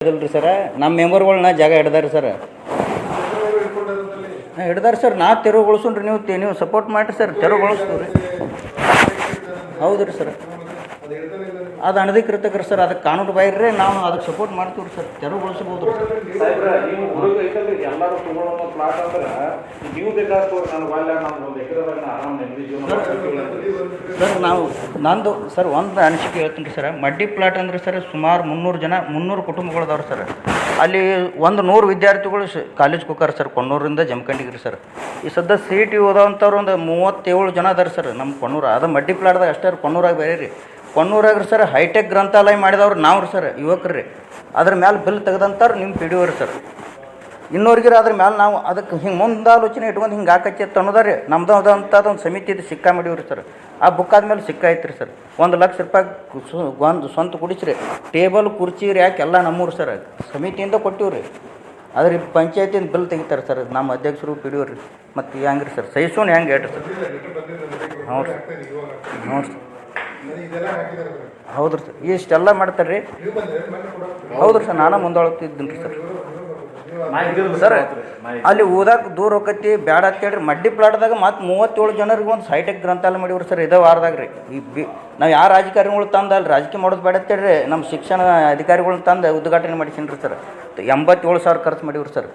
ಇಲ್ರಿ ಸರ ನಮ್ಮ ಮೆಂಬರ್ಗಳ್ನ ಜಾಗ ಹಿಡ್ದಾರಿ ಸರ್ ಹಿಡ್ದಾರಿ ಸರ್ ನಾ ತೆರವುಗೊಳಿಸೋಣ್ರಿ ನೀವು ಸಪೋರ್ಟ್ ಮಾಡಿರಿ ಸರ್ ತೆರವುಗೊಳಿಸ್ತೀವಿ ರೀ ಹೌದು ರೀ ಸರ್ ಅದು ಅನಧಿಕೃತಕ್ರಿ ಸರ್ ಅದಕ್ಕೆ ಕಾನೂನು ಬಾಹಿರ್ರಿ ನಾವು ಅದಕ್ಕೆ ಸಪೋರ್ಟ್ ಮಾಡ್ತೀವಿ ರೀ ಸರ್ ತೆರವುಗೊಳಿಸ್ಬೋದು ರೀ ಸರ್ ನಾವು ನಂದು ಸರ್ ಒಂದು ಅನಿಸಿಕೆ ಹೇಳ್ತೀನಿ ರೀ ಸರ್ ಮಡ್ಡಿ ಪ್ಲಾಟ್ ಅಂದ್ರೆ ಸರ್ ಸುಮಾರು 300 ಕುಟುಂಬಗಳದಾವ್ರಿ ಸರ್ ಅಲ್ಲಿ 100 ವಿದ್ಯಾರ್ಥಿಗಳು ಕಾಲೇಜ್ಗೆ ಹೋಗಾರ ಸರ್ ಕೊಣ್ಣೂರಿಂದ ಜಮಖಂಡಿಗೆ ರೀ ಸರ್ ಈ ಸದ್ಯ CET ಓದೋವಂಥವ್ರು ಒಂದು 37 ಜನ ಅದಾರ ಸರ್ ನಮ್ಮ ಕೊಣ್ಣೂರು ಅದು ಮಡ್ಡಿ ಪ್ಲಾಟ್ದಾಗ ಅಷ್ಟೇ ಕೊಣ್ಣೂರಾಗ ಬೇರೆ ರೀ ಕೊಣ್ಣೂರಾಗ್ರಿ ಸರ್ ಹೈಟೆಕ್ ಗ್ರಂಥಾಲಯ ಮಾಡಿದವ್ರು ನಾವು ರೀ ಸರ್ ಯುವಕರು ರೀ ಅದ್ರ ಮೇಲೆ ಬಿಲ್ ತೆಗೆದಂಥವ್ರು ನಿಮ್ಮ PDO ರೀ ಸರ್ ಇನ್ನೋರ್ಗಿರ ಅದ್ರ ಮೇಲೆ ನಾವು ಅದಕ್ಕೆ ಹಿಂಗೆ ಮುಂದಾಲೋಚನೆ ಇಟ್ಕೊಂಡು ಹಿಂಗೆ ಹಾಕಚ್ಚಿ ಅನ್ನೋದ ರೀ ನಮ್ದು ಅದಂಥದ್ದು ಒಂದು ಸಮಿತಿ ಇದು ಸಿಕ್ಕಾ ಮಾಡಿವ್ರಿ ಸರ್ ಆ ಬುಕ್ ಆದ್ಮೇಲೆ ಸಿಕ್ಕ ಐತ್ರಿ ಸರ್ 1 ಲಕ್ಷ ರೂಪಾಯಿ ಒಂದು ಸ್ವಂತ ಕುಡಿಸ್ರಿ ಟೇಬಲ್ ಕುರ್ಚಿ ರ್ಯಾಕ್ ಎಲ್ಲ ನಮ್ಮೂರು ಸರ್ ಸಮಿತಿಯಿಂದ ಕೊಟ್ಟಿವ್ರಿ ಅದ್ರ ಪಂಚಾಯತಿಯಿಂದ ಬಿಲ್ ತೆಗಿತಾರೆ ಸರ್ ನಮ್ಮ ಅಧ್ಯಕ್ಷರು PDO ರೀ ಮತ್ತು ಹೆಂಗೆ ರೀ ಸರ್ ಸಹಿಸೋಣ ಹೆಂಗೆ ಹೇಳ್ರಿ ಸರ್ ಹ್ಞೂ ರೀ ಹ್ಞೂ ರೀ ಹೌದು ರೀ ಸರ್ ಇಷ್ಟೆಲ್ಲ ಮಾಡ್ತಾರೆ ರೀ ಹೌದು ರೀ ಸರ್ ನಾನು ಮುಂದೊಳಗ್ತಿದ್ದೀನಿ ರೀ ಸರ್ ಅಲ್ಲಿ ಓದಾಕ ದೂರ ಹೋಗತ್ತಿ ಬ್ಯಾಡ ಅಂತೇಳ್ರಿ ಮಡ್ಡಿ ಪ್ಲಾಟ್ದಾಗ ಮತ್ತು 37 ಜನರಿಗೆ ಒಂದು ಹೈಟೆಕ್ ಗ್ರಂಥಾಲಯ ಮಾಡಿವ್ರಿ ಸರ್ ಇದೇ ವಾರದಾಗ ರೀ ನಾವು ಯಾವ ರಾಜಕಾರಣಿಗಳು ತಂದು ಅಲ್ಲಿ ರಾಜಕೀಯ ಮಾಡೋದು ಬೇಡ ಅಂತೇಳ್ರಿ ನಮ್ಮ ಶಿಕ್ಷಣ ಅಧಿಕಾರಿಗಳನ್ನ ತಂದು ಉದ್ಘಾಟನೆ ಮಾಡಿಸೀನಿ ರೀ ಸರ್ 87,000 ಖರ್ಚು ಮಾಡಿವ್ರಿ ಸರ್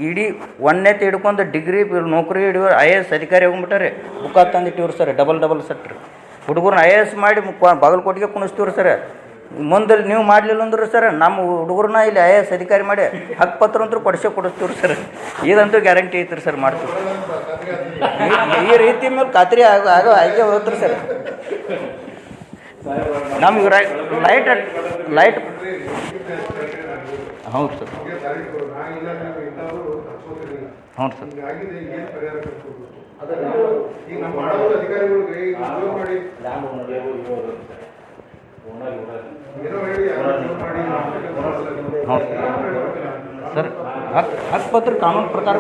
ಇಡೀ 1ನೇತ್ ಹಿಡ್ಕೊಂಡು ಡಿಗ್ರಿ ನೌಕರಿ ಹಿಡಿಯೋರು IAS ಅಧಿಕಾರಿ ಹೋಗ್ಬಿಟ್ಟಾರೆ ಬುಕ್ಕ ತಂದು ಇಟ್ಟಿವ್ರಿ ಸರ್ ಡಬಲ್ ಸೆಟ್ ರೀ ಹುಡುಗರನ್ನ IAS ಮಾಡಿ ಬಾಗಲಕೋಟೆಗೆ ಕುಣಿಸ್ತೀವ್ರಿ ಸರ್ ಮುಂದೆ ನೀವು ಮಾಡಲಿಲ್ಲ ಅಂದ್ರೆ ಸರ್ ನಮ್ಮ ಹುಡುಗರನ್ನ ಇಲ್ಲಿ IAS ಅಧಿಕಾರಿ ಮಾಡಿ ಹಕ್ಕುಪತ್ರ ಅಂತೂ ಕೊಡಿಸ್ತೀವ್ರಿ ಸರ್ ಇದಂತೂ ಗ್ಯಾರಂಟಿ ಐತ್ರಿ ಸರ್ ಮಾಡ್ತೀವಿ ಈ ರೀತಿ ಮೇಲೆ ಖಾತ್ರಿ ಆಗೋ ಆಯ್ಕೆ ಹೋಗ್ತೀರಿ ಸರ್ ನಮ್ಗೆ ಲೈಟ್ ಹೌದು ಸರ್ ಹ್ಞೂ ಸರ್ ಸರ್ ಹಕ್ಕುಪತ್ರ ಕಾನೂನು ಪ್ರಕಾರ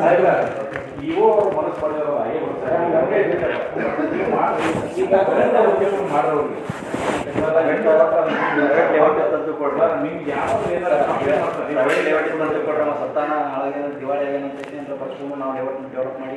ಸತ್ತಾನ ದಿವಾಳಿ ಏನಂತ ನಾವು ಡೆವಲಪ್ ಮಾಡಿ